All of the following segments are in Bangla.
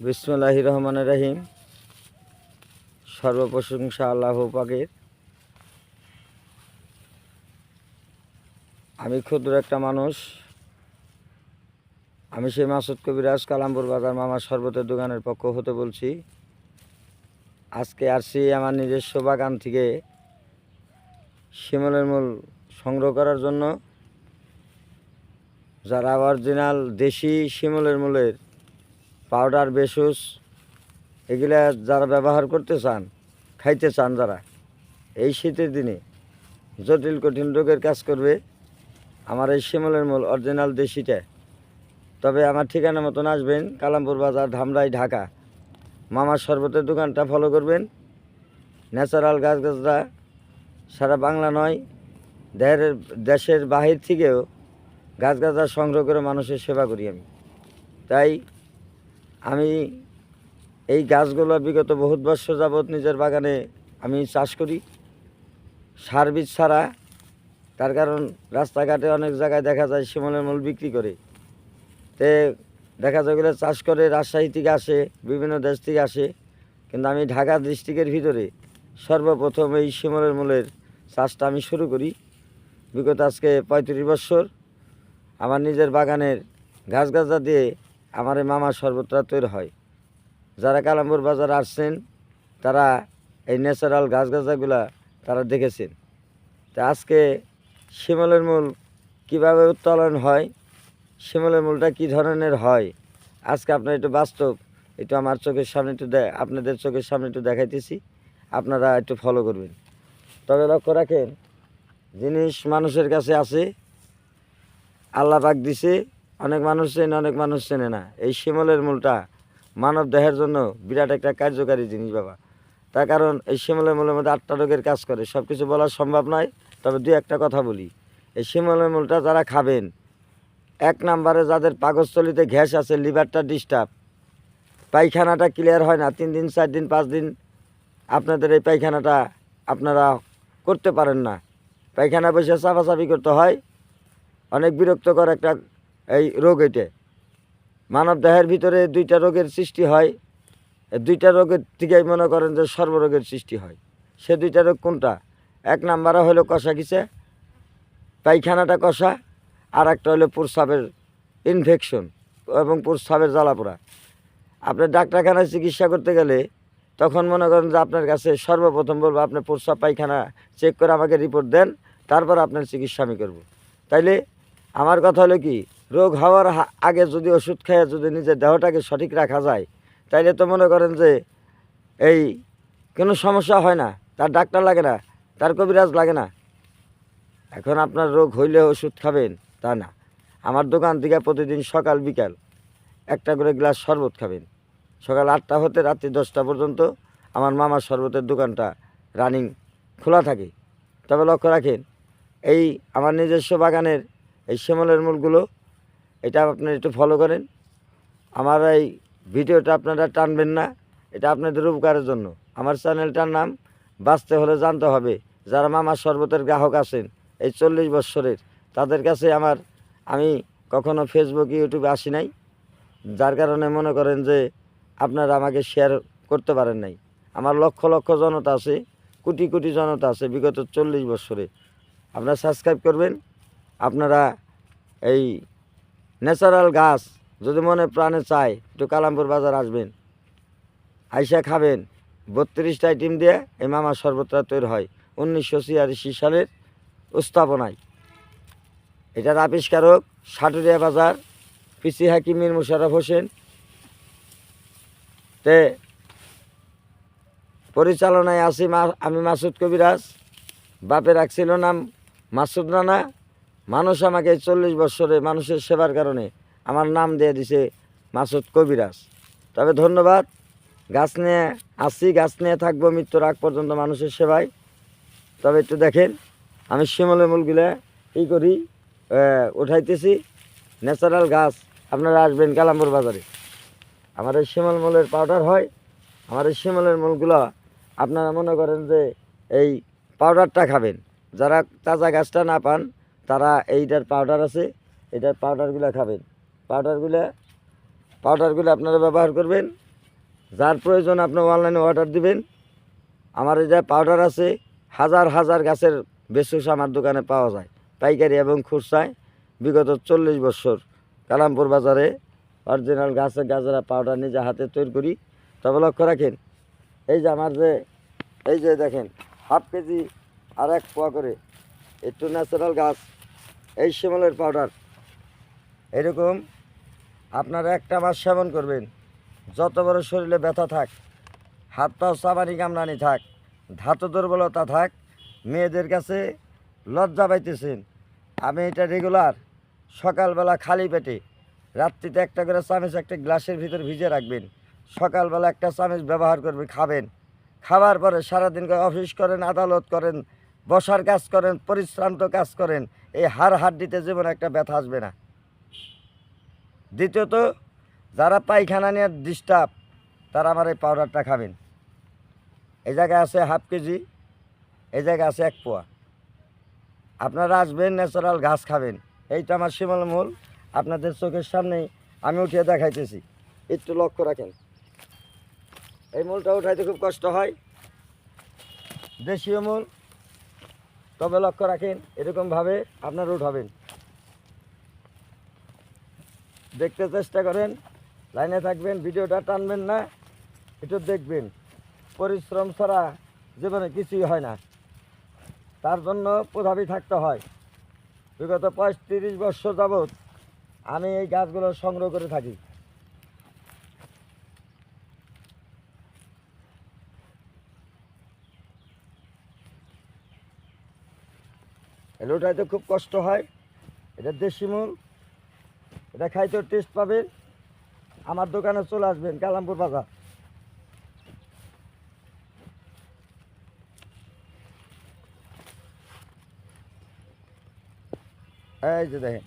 বিসমিল্লাহির রহমানির রহিম। সর্বপ্রশংসা আল্লাহ পাকের। আমি ক্ষুদ্র একটা মানুষ। আমি সেই মাসুদ কবিরাজ, কালামপুর বাজার মামার শরবতের দোকানের পক্ষ হতে বলছি। আজকে আসছি আমার নিজস্ব বাগান থেকে শিমলের মূল সংগ্রহ করার জন্য। যারা অরিজিনাল দেশি শিমলের মূলের পাউডার, বেসুস এগুলা যারা ব্যবহার করতে চান, খাইতে চান, যারা এই শীতের দিনে জটিল কঠিন রোগের কাজ করবে, আমার এই শিমলের মূল অরিজিনাল দেশিটা। তবে আমার ঠিকানা মতন আসবেন, কালামপুর বাজার, ধামরাই, ঢাকা। মামার শরবতের দোকানটা ফলো করবেন। ন্যাচারাল গাছগাছরা সারা বাংলা নয়, দেশের বাহির থেকেও গাছগাছরা সংগ্রহ করে মানুষের সেবা করি আমি। তাই আমি এই গাছগুলো বিগত বহুত বছর যাবৎ নিজের বাগানে আমি চাষ করি, সার বীজ ছাড়া। তার কারণ রাস্তাঘাটে অনেক জায়গায় দেখা যায় শিমলের মূল বিক্রি করে, তে দেখা যায় ওগুলো চাষ করে রাজশাহী থেকে আসে, বিভিন্ন দেশ থেকে আসে। কিন্তু আমি ঢাকা ডিস্ট্রিক্টের ভিতরে সর্বপ্রথম এই শিমলের মূলের চাষটা আমি শুরু করি। বিগত আজকে 35 বছর আমার নিজের বাগানের গাছগাছরা দিয়ে আমার এই মামার শরবতটা তৈরি হয়। যারা কালামপুর বাজার আসছেন তারা এই ন্যাচারাল গাছগাছাগুলা তারা দেখেছেন। তা আজকে শিমলের মূল কীভাবে উত্তোলন হয়, শিমলের মূলটা কী ধরনের হয়, আজকে আপনার একটু বাস্তব, একটু আমার চোখের সামনে একটু আপনাদের চোখের সামনে একটু দেখাইতেছি, আপনারা একটু ফলো করবেন। তবে লক্ষ্য রাখেন, জিনিস মানুষের কাছে আছে, আল্লাহ পাক দিছে, অনেক মানুষ চেনে, অনেক মানুষ চেনে না। এই শিমলের মূলটা মানব দেহের জন্য বিরাট একটা কার্যকারী জিনিস বাবা। তার কারণ এই শিমলের মূলের মধ্যে 8টা রোগের কাজ করে। সব কিছু বলা সম্ভব নয়, তবে দুই একটা কথা বলি। এই শিমলের মূলটা যারা খাবেন, 1 নম্বরে যাদের পাকস্থলিতে গ্যাস আছে, লিভারটা ডিস্টার্ব, পায়খানাটা ক্লিয়ার হয় না, 3 দিন 4 দিন 5 দিন আপনাদের এই পায়খানাটা আপনারা করতে পারেন না, পায়খানা বসে চাপাচাপি করতে হয়, অনেক বিরক্তকর একটা এই রোগ। এটা মানব দেহের ভিতরে 2টা রোগের সৃষ্টি হয়। এই 2টা রোগের থেকেই মনে করেন যে সর্বরোগের সৃষ্টি হয়। সে 2টা রোগ কোনটা? 1 নম্বরে হলো কষা খিচে, পায়খানাটা কষা, আর একটা হলো প্রস্রাবের ইনফেকশন এবং প্রস্রাবের জ্বালাপোড়া। আপনার ডাক্তারখানায় চিকিৎসা করতে গেলে তখন মনে করেন যে আপনার কাছে সর্বপ্রথম বলবো আপনার প্রস্রাব পায়খানা চেক করে আমাকে রিপোর্ট দেন, তারপর আপনার চিকিৎসা আমি করবো। তাইলে আমার কথা হলো কি, রোগ হওয়ার আগে যদি ওষুধ খেয়ে যদি নিজের দেহটাকে সঠিক রাখা যায়, তাইলে তো মনে করেন যে এই কোনো সমস্যা হয় না, তার ডাক্তার লাগে না, তার কবিরাজ লাগে না। এখন আপনার রোগ হইলে ওষুধ খাবেন তা না, আমার দোকান থেকে প্রতিদিন সকাল বিকাল একটা করে গ্লাস শরবত খাবেন। সকাল 8টা হতে রাত্রি 10টা পর্যন্ত আমার মামার শরবতের দোকানটা রানিং খোলা থাকে। তবে লক্ষ্য রাখেন, এই আমার নিজস্ব বাগানের এই শিমলের মূলগুলো, এটা আপনারা একটু ফলো করেন। আমার এই ভিডিওটা আপনারা টানবেন না, এটা আপনাদের উপকারের জন্য। আমার চ্যানেলটার নাম বাঁচতে হলে জানতে হবে। যারা মামার শরবতের গ্রাহক আছেন এই 40 বছরের, তাদের কাছে আমি কখনো ফেসবুক, ইউটিউবে আসি নাই, যার কারণে মনে করেন যে আপনারা আমাকে শেয়ার করতে পারেন নাই। আমার লক্ষ লক্ষ জনতা আছে, কোটি কোটি জনতা আছে বিগত 40 বছরে। আপনারা সাবস্ক্রাইব করবেন। আপনারা এই ন্যাচারাল গাছ যদি মনে প্রাণে চায়, একটু কালামপুর বাজার আসবেন, আইসা খাবেন। 32টা আইটেম দিয়ে এই মামার শরবতটা তৈরি হয় 1986 সালের স্থাপনায়। এটার আবিষ্কারক সাটুরিয়া বাজার পিসি হাকিম মীর মোশাররফ হোসেন। তে পরিচালনায় আছি আমি মাসুদ কবিরাজ। বাপে রাখছিল নাম মাসুদ রানা। মানুষ আমাকে 40 বছরে মানুষের সেবার কারণে আমার নাম দিয়ে দিছে মাসুদ কবিরাজ। তবে ধন্যবাদ। গাছ নিয়ে আসি, গাছ নিয়ে থাকবো মৃত্যুর আগ পর্যন্ত মানুষের সেবায়। তবে একটু দেখেন, আমি শিমলের মূলগুলো এই করি, উঠাইতেছি। ন্যাচারাল গাছ, আপনারা আসবেন কালামপুর বাজারে। আমার এই শিমল মূলের পাউডার হয়। আমার এই শিমলের মূলগুলো আপনারা মনে করেন যে এই পাউডারটা খাবেন। যারা তাজা গাছটা না পান, তারা এইটার পাউডার আছে, এটার পাউডারগুলো খাবেন। পাউডারগুলো আপনারা ব্যবহার করবেন। যার প্রয়োজন আপনি অনলাইনে অর্ডার দিবেন। আমার এই যে পাউডার আছে, হাজার হাজার গাছের বেসুস আমার দোকানে পাওয়া যায়, পাইকারি এবং খুচরায়। বিগত 40 বছর কালামপুর বাজারে অরিজিনাল গাছের গাজরা পাউডার নিজে হাতে তৈরি করি। তবে লক্ষ্য রাখেন, এই যে আমার যে এই যে দেখেন হাফ কেজি আর 1 পোয়া করে একটু ন্যাচারাল গাছ এই শিমলের পাউডার, এরকম আপনারা একটা মাস সেবন করবেন। যত বড় শরীরে ব্যথা থাক, হাত পাও চাবানি কামড়ানি থাক, ধাতু দুর্বলতা থাক, মেয়েদের কাছে লজ্জা পাইতেছেন, আমি এটা রেগুলার সকালবেলা খালি পেটে, রাত্রিতে একটা করে চামচ একটা গ্লাসের ভিতর ভিজে রাখবেন, সকালবেলা একটা চামচ ব্যবহার করবেন, খাবেন। খাবার পরে সারাদিন অফিস করেন, আদালত করেন, বসার কাজ করেন, পরিশ্রান্ত কাজ করেন, এই হাড় হাড্ডিতে জীবনে একটা ব্যথা আসবে না। দ্বিতীয়ত, যারা পায়খানা নিয়ে ডিস্টার্ব, তারা আমার এই পাউডারটা খাবেন। এই জায়গায় আছে হাফ কেজি, এই জায়গায় আছে 1 পোয়া। আপনারা আসবেন, ন্যাচারাল ঘাস খাবেন। এইটা আমার শিমল মূল, আপনাদের চোখের সামনেই আমি উঠিয়ে দেখাইতেছি, একটু লক্ষ্য রাখেন। এই মূলটা উঠাইতে খুব কষ্ট হয়, দেশীয় মূল। তবে লক্ষ্য রাখেন, এরকমভাবে আপনারা উঠাবেন। দেখতে চেষ্টা করেন, লাইনে থাকবেন, ভিডিওটা টানবেন না, একটু দেখবেন। পরিশ্রম ছাড়া জীবনে কিছুই হয় না, তার জন্য প্রভাবী থাকতে হয়। বিগত 35 বছর যাবৎ আমি এই গাছগুলো সংগ্রহ করে থাকি। এটা উঠাইতে খুব কষ্ট হয়, এটা দেশি মূল, এটা খাইতেও টেস্ট পাবেন। আমার দোকানে চলে আসবেন, কালামপুর বাজার। এই যে দেখেন,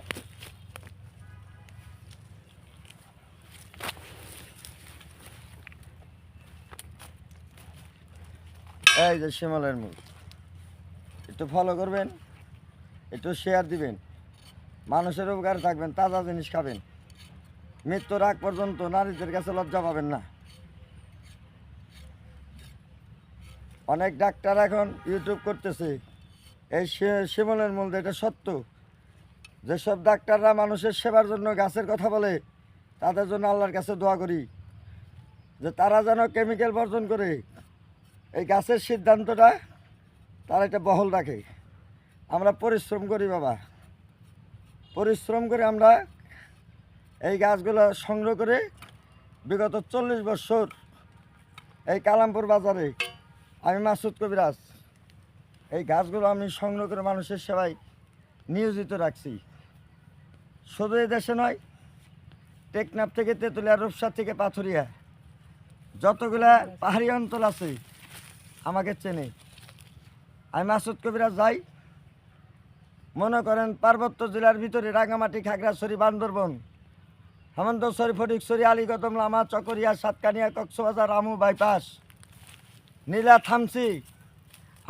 এই যে শিমলের মূল। একটু ফলো করবেন, একটু শেয়ার দিবেন, মানুষের উপকার থাকবেন, তাজা জিনিস খাবেন। মৃত্যুর আগ পর্যন্ত নারীদের কাছে লজ্জা পাবেন না। অনেক ডাক্তার এখন ইউটিউব করতেছে এই শিমলের মূল, এটা সত্য। যেসব ডাক্তাররা মানুষের সেবার জন্য গাছের কথা বলে, তাদের জন্য আল্লাহর কাছে দোয়া করি যে তারা যেন কেমিক্যাল বর্জন করে এই গাছের সিদ্ধান্তটা তারা এটা বহাল রাখে। আমরা পরিশ্রম করি বাবা, পরিশ্রম করে আমরা এই গাছগুলো সংগ্রহ করে বিগত 40 বছর এই কালামপুর বাজারে আমি মাসুদ কবিরাজ এই গাছগুলো আমি সংগ্রহ করে মানুষের সেবায় নিয়োজিত রাখছি। শুধু এই দেশে নয়, টেকনাফ থেকে তেঁতুলিয়া, রূপসা থেকে পাথুরিয়া, যতগুলা পাহাড়ি অঞ্চল আছে আমাকে চেনে। আমি মাসুদ কবিরাজ যাই, মনে করেন পার্বত্য জেলার ভিতরে রাঙামাটি, খাগড়াছড়ি, বান্দরবন, হেমন্তছড়ি, ফটিকছড়ি, আলীকদম, লামা, চকরিয়া, সাতকানিয়া, কক্সবাজার, রামু বাইপাস, নীলা, থামসি,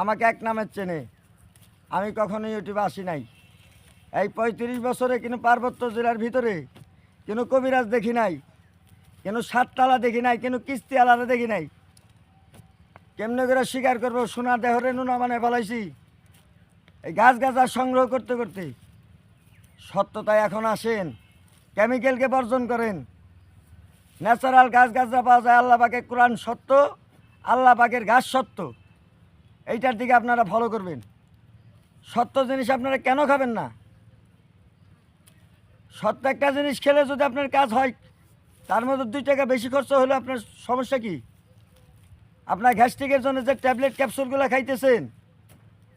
আমাকে এক নামের চেনে। আমি কখনো ইউটিউবে আসি নাই। এই 35 বছরে কিন্তু পার্বত্য জেলার ভিতরে কিন্তু কবিরাজ দেখি নাই, কিন্তু সাততালা দেখি নাই, কিন্তু কিস্তি আলাদা দেখি নাই। কেমনে করে স্বীকার করবো? সোনা দেহরে নুনা মানে ফেলাইছি এই গাছ গাছা সংগ্রহ করতে করতে। সত্যতায় এখন আসেন, কেমিক্যালকে বর্জন করেন, ন্যাচারাল গাছ গাছরা পাওয়া যায়। আল্লাহ পাকের কোরআন সত্য, আল্লাহ পাকের গাছ সত্য, এইটার দিকে আপনারা ফলো করবেন। সত্য জিনিস আপনারা কেন খাবেন না? সত্য একটা জিনিস খেলে যদি আপনার কাজ হয়, তার মধ্যে 2 টাকা বেশি খরচ হলে আপনার সমস্যা কি? আপনার গ্যাস্ট্রিকের জন্য যে ট্যাবলেট ক্যাপসুলগুলো খাইতেছেন,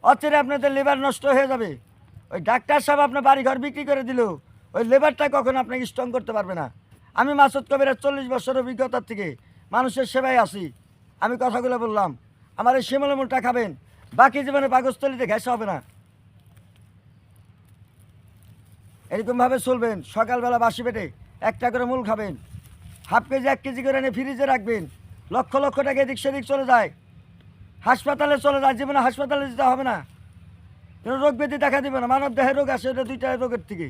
অচিরে আপনাদের লিভার নষ্ট হয়ে যাবে। ওই ডাক্তার সাহেব আপনার বাড়ি ঘর বিক্রি করে দিল, ওই লিভারটা কখনো আপনাকে স্ট্রং করতে পারবে না। আমি মাসুদ কবিরের 40 বছর অভিজ্ঞতার থেকে মানুষের সেবায় আসি। আমি কথাগুলো বললাম, আমার এই শিমলের মূলটা খাবেন, বাকি জীবনে পাকস্থলীতে ঘেঁষা হবে না। এরকমভাবে চলবেন। সকালবেলা বাসি পেটে একটা করে মূল খাবেন, হাফ কেজি 1 কেজি করে এনে ফ্রিজে রাখবেন। লক্ষ লক্ষ টাকা এদিক সেদিক চলে যায়, হাসপাতালে চলে যায়, জীবনে হাসপাতালে যেতে হবে না, কোনো রোগ ব্যাধি দেখা দেবে না। মানব দেহে রোগ আসে, এটা 2টা রোগের থেকে,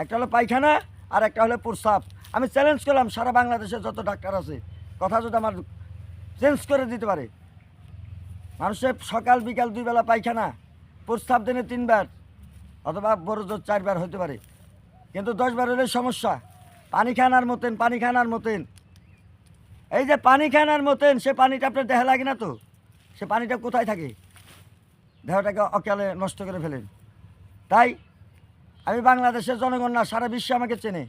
একটা হলো পায়খানা আর একটা হলো প্রস্রাব। আমি চ্যালেঞ্জ করলাম সারা বাংলাদেশে যত ডাক্তার আছে, কথা যদি আমার চেঞ্জ করে দিতে পারে। মানুষের সকাল বিকাল 2 বেলা পায়খানা, প্রস্রাব দিনে 3 বার অথবা বড় জোর 4 বার হতে পারে, কিন্তু 10 বার হলে সমস্যা। পানি খানার মতেন, পানি খানার মতেন, এই যে পানি খানার মতেন, সে পানিটা আপনার দেহে লাগে না তো? সে পানিটা কোথায় থাকে? দেহটাকে অকালে নষ্ট করে ফেলেন। তাই আমি বাংলাদেশের জনগণ না, সারা বিশ্বে আমাকে চেনে।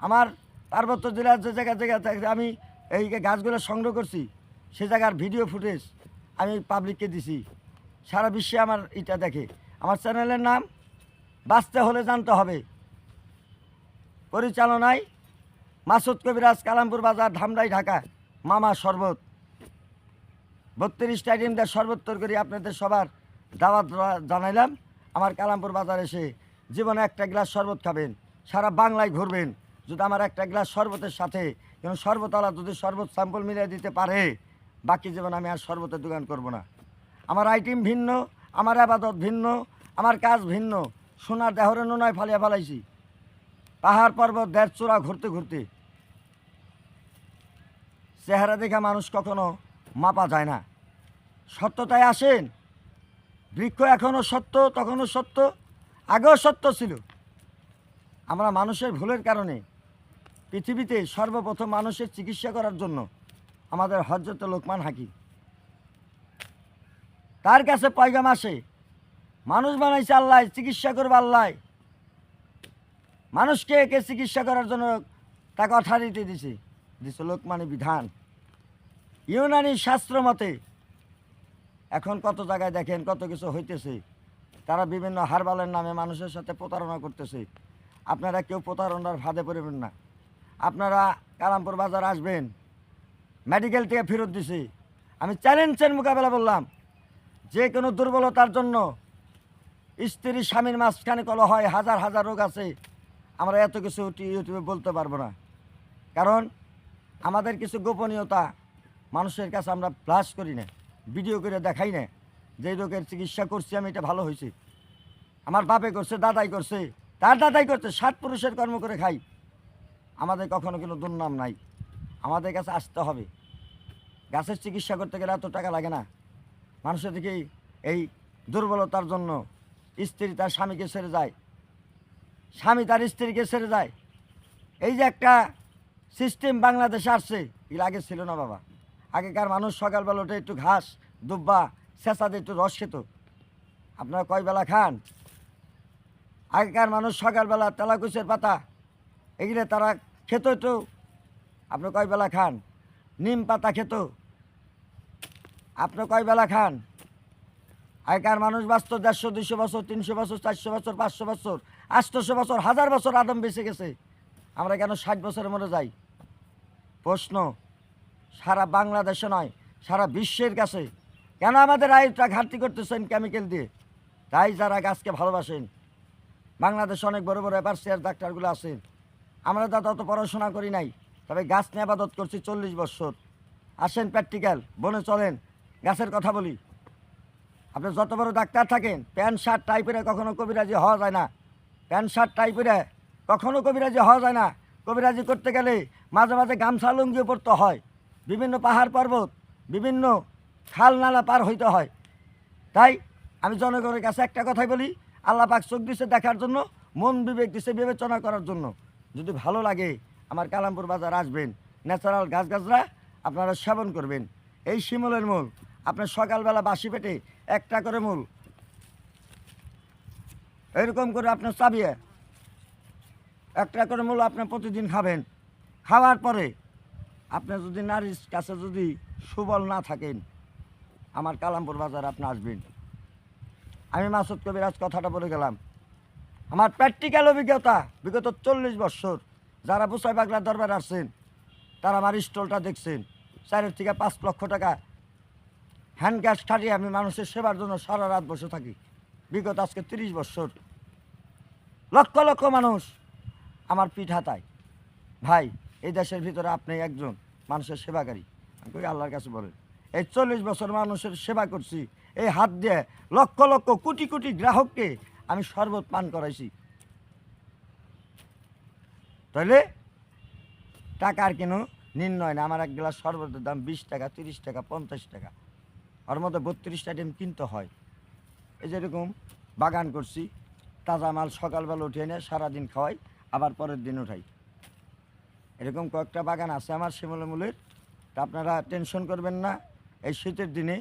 আমার পার্বত্য জেলার যে জায়গা আমি এই গাছগুলো সংগ্রহ করছি, সে জায়গার ভিডিও ফুটেজ আমি পাবলিককে দিছি। সারা বিশ্বে আমার এটা দেখে। আমার চ্যানেলের নাম বাঁচতে হলে জানতে হবে, পরিচালনায় মাসুদ কবিরাজ, কালামপুর বাজার, ধামরাই, ঢাকা। মামা শরবত 32 টাইম দিয়ে শরবত তৈরি আপনাদের সবার দাওয়াত জানাইলাম। আমার কালামপুর বাজার এসে জীবনে একটা গ্লাস শরবত খাবেন, সারা বাংলায় ঘুরবেন। যদি আমার একটা গ্লাস শরবতের সাথে কোনো শরবতওয়ালা যদি শরবত স্যাম্পল মিলিয়ে দিতে পারে, বাকি জীবন আমি আর শরবতের দোকান করব না। আমার আইটেম ভিন্ন, আমার আবাদত ভিন্ন, আমার কাজ ভিন্ন। সোনার দেহরে নোনায় ফালিয়া ফালাইছি, পাহাড় পর্বত 1.5 চূড়া ঘুরতে ঘুরতে। চেহারা দেখা মানুষ কখনো মাপা যায় না। সত্যতায় আসেন। বৃক্ষ এখনও সত্য, তখনও সত্য, আগেও সত্য ছিল। আমরা মানুষের ভুলের কারণে পৃথিবীতে সর্বপ্রথম মানুষের চিকিৎসা করার জন্য আমাদের হযরত লোকমান হাকিম, তার কাছে পয়গাম আসে, মানুষ বানাইছে আল্লাহ, চিকিৎসা করবে আল্লাহ। মানুষকে একে চিকিৎসা করার জন্য তাকে অথরিটি দিছে লোকমানের বিধান। ইউনানি শাস্ত্র মতে এখন কত জায়গায় দেখেন কত কিছু হইতেছে। তারা বিভিন্ন হারবালের নামে মানুষের সাথে প্রতারণা করতেছে। আপনারা কেউ প্রতারণার ফাঁদে পড়বেন না। আপনারা কালামপুর বাজার আসবেন, মেডিকেল থেকে ফেরত দিছি। আমি চ্যালেঞ্জের মোকাবেলা বললাম, যে কোনো দুর্বলতার জন্য স্ত্রী স্বামীর মাঝখানে কলহ হয়, হাজার হাজার রোগ আছে। আমরা এত কিছু ইউটিউবে বলতে পারবো না, কারণ আমাদের কিছু গোপনীয়তা মানুষের কাছে আমরা ফ্লাশ করি না, ভিডিও করে দেখাই না। যে রোগের চিকিৎসা করছি আমি, এটা ভালো হয়েছে, আমার বাপে করছে, দাদাই করছে, তার দাদাই করছে, 7 পুরুষের কর্ম করে খাই। আমাদের কখনো কোনো দুর্নাম নাই। আমাদের কাছে আসতে হবে। গাছের চিকিৎসা করতে গেলে এত টাকা লাগে না। মানুষের দিকে এই দুর্বলতার জন্য স্ত্রী তার স্বামীকে ছেড়ে যায়, স্বামী তার স্ত্রীকে ছেড়ে যায়। এই যে একটা সিস্টেম বাংলাদেশে আসছে, এর আগে ছিল না বাবা। আগেকার মানুষ সকালবেলা উঠে একটু ঘাস, দুব্বা, চেঁচা দিয়ে একটু রস খেত। আপনারা কয় বেলা খান? আগেকার মানুষ সকালবেলা তেলাকুচের পাতা এগুলো তারা খেত একটু। আপনি কয় বেলা খান? নিম পাতা খেত। আপনি কয় বেলা খান? আগেকার মানুষ বাঁচত 150, 200 বছর, 300 বছর, 400 বছর, 500 বছর, 800 বছর, 1000 বছর আদম বেঁচে গেছে। আমরা কেন 60 বছরে মরে যাই? প্রশ্ন সারা বাংলাদেশে নয়, সারা বিশ্বের কাছে। কেন আমাদের আয়ুটা ঘাটতি করতেছেন কেমিক্যাল দিয়ে? তাই যারা গাছকে ভালোবাসেন, বাংলাদেশে অনেক বড় বড় অ্যাপারসিয়ার ডাক্তারগুলো আছেন। আমরা দাদা অত পড়াশোনা করি নাই, তবে গাছ নিয়ে আবাদত করছি 40 বছর। আসেন প্র্যাকটিক্যাল, বনে চলেন, গাছের কথা বলি। আপনি যত বড় ডাক্তার থাকেন, প্যান্ট শার্ট টাই পরে কখনো কবিরাজি হওয়া যায় না। প্যান্ট শার্ট টাই পরে কখনো কবিরাজি হওয়া যায় না। কবিরাজি করতে গেলে মাঝে মাঝে গামছা লুঙ্গিও পড়তে হয়, বিভিন্ন পাহাড় পর্বত, বিভিন্ন খাল নালা পার হইতে হয়। তাই আমি জনগণের কাছে একটা কথাই বলি, আল্লাহ পাক চোখ দিছে দেখার জন্য, মন বিবেক দিছে বিবেচনা করার জন্য। যদি ভালো লাগে আমার কালামপুর বাজার আসবেন, ন্যাচারাল গাছগাছরা আপনারা সেবন করবেন। এই শিমলের মূল আপনার সকালবেলা বাসি পেটে একটা করে মূল এরকম করে আপনার চাবিয়ে একটা করে মূল আপনি প্রতিদিন খাবেন। খাওয়ার পরে আপনি যদি নারীর কাছে যদি সুবল না থাকেন, আমার কালামপুর বাজার আপনি আসবেন। আমি মাসুদ কবিরাজ কথাটা বলে গেলাম। আমার প্র্যাকটিক্যাল অভিজ্ঞতা বিগত 40 বছর। যারা বুসাই বাগলার দরবারে আসছেন তারা আমার স্টলটা দেখছেন। 4 থেকে 5 লক্ষ টাকা হ্যান্ড ক্যাশ খাটিয়ে আমি মানুষের সেবার জন্য সারা রাত বসে থাকি। বিগত আজকে 30 বছর লক্ষ লক্ষ মানুষ আমার পিঠ হাতায়। ভাই, এই দেশের ভিতরে আপনি একজন মানুষের সেবাকারী। আমি কই আল্লাহর কাছে বলেন, এই 40 বছর মানুষের সেবা করছি, এই হাত দিয়ে লক্ষ লক্ষ কোটি কোটি গ্রাহককে আমি শরবত পান করাইছি। তাহলে টাকার কেন নির্ণয় না। আমার এক গ্লাস শরবতের দাম 20 টাকা, 30 টাকা, 50 টাকা। ওর মধ্যে 32টা আইটেম কিনতে হয়। এই যেরকম বাগান করছি, তাজা মাল সকালবেলা উঠিয়ে নিয়ে সারাদিন খাওয়াই, আবার পরের দিন উঠাই। এরকম কয়েকটা বাগান আছে আমার শিমুলের মূলের। তা আপনারা টেনশন করবেন না। এই শীতের দিনে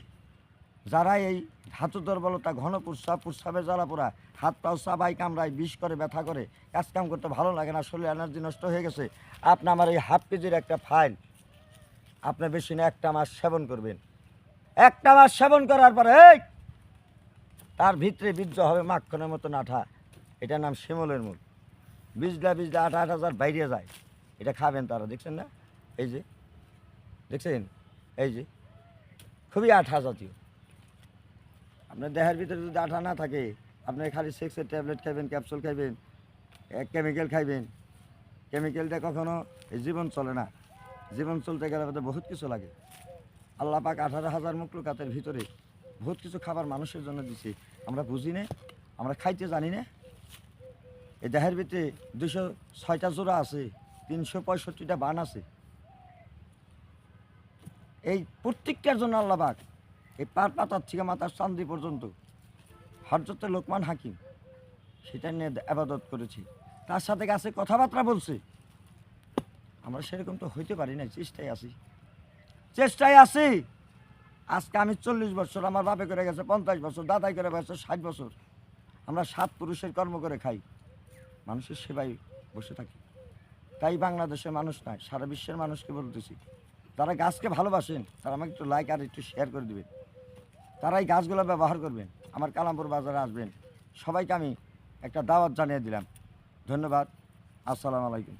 যারা এই ধাতু দুর্বলতা, ঘন প্রস্রাবে জ্বালা পোড়া, হাত পাও চাবাই কামড়ায়, বিষ করে, ব্যথা করে, কাজ কাম করতে ভালো লাগে না, শরীরে এনার্জি নষ্ট হয়ে গেছে, আপনি আমার এই হাফ কেজির একটা ফাইল আপনি বেশি না 1 মাস সেবন করবেন। 1 মাস সেবন করার পরে তার ভিতরে বীর্য হবে মাখনের মতন আঠা। এটার নাম শিমুলের মূল। বীজলা আঠা আঠা যার বাইরে যায়, এটা খাবেন তারা। দেখছেন না? এই যে দেখছেন, এই যে খুবই আঠা জাতীয়। আপনার দেহের ভিতরে যদি আঠা না থাকে, আপনি খালি সেক্সের ট্যাবলেট খাইবেন, ক্যাপসুল খাইবেন, কেমিক্যাল খাইবেন। কেমিক্যালটা কখনো এই জীবন চলে না। জীবন চলতে গেলে আমাদের বহুত কিছু লাগে। আল্লাহ পাক 18,000 মুখলুকাতের ভিতরে বহুত কিছু খাবার মানুষের জন্য দিছে, আমরা বুঝি না, আমরা খাইতে জানি না। এই দেহের ভিতরে 206টা জোড়া আছে, 365টা বান আছে। এই প্রত্যেকটার জন্য আল্লাহ পাক এই পাতার থেকে মাথার চান্দি পর্যন্ত হযরত লোকমান হাকিম সেটা নিয়ে আবাদত করেছি। তার সাথে কাছে কথাবার্তা বলছে। আমরা সেরকম তো হইতে পারি না, চেষ্টায় আছি। আজকে আমি 40 বছর, আমার বাপে করে গেছে 50 বছর, দাদাই করে গেছে 60 বছর। আমরা 7 পুরুষের কর্ম করে খাই, মানুষের সেবায় বসে থাকি। তাই বাংলাদেশের মানুষ নয়, সারা বিশ্বের মানুষকে বলতেছি, তারা গাছকে ভালোবাসেন, তারা আমাকে একটু লাইক আর একটু শেয়ার করে দেবেন। তারা এই গাছগুলো ব্যবহার করবেন। আমার কালামপুর বাজারে আসবেন। সবাইকে আমি একটা দাওয়াত জানিয়ে দিলাম। ধন্যবাদ। আসসালামু আলাইকুম।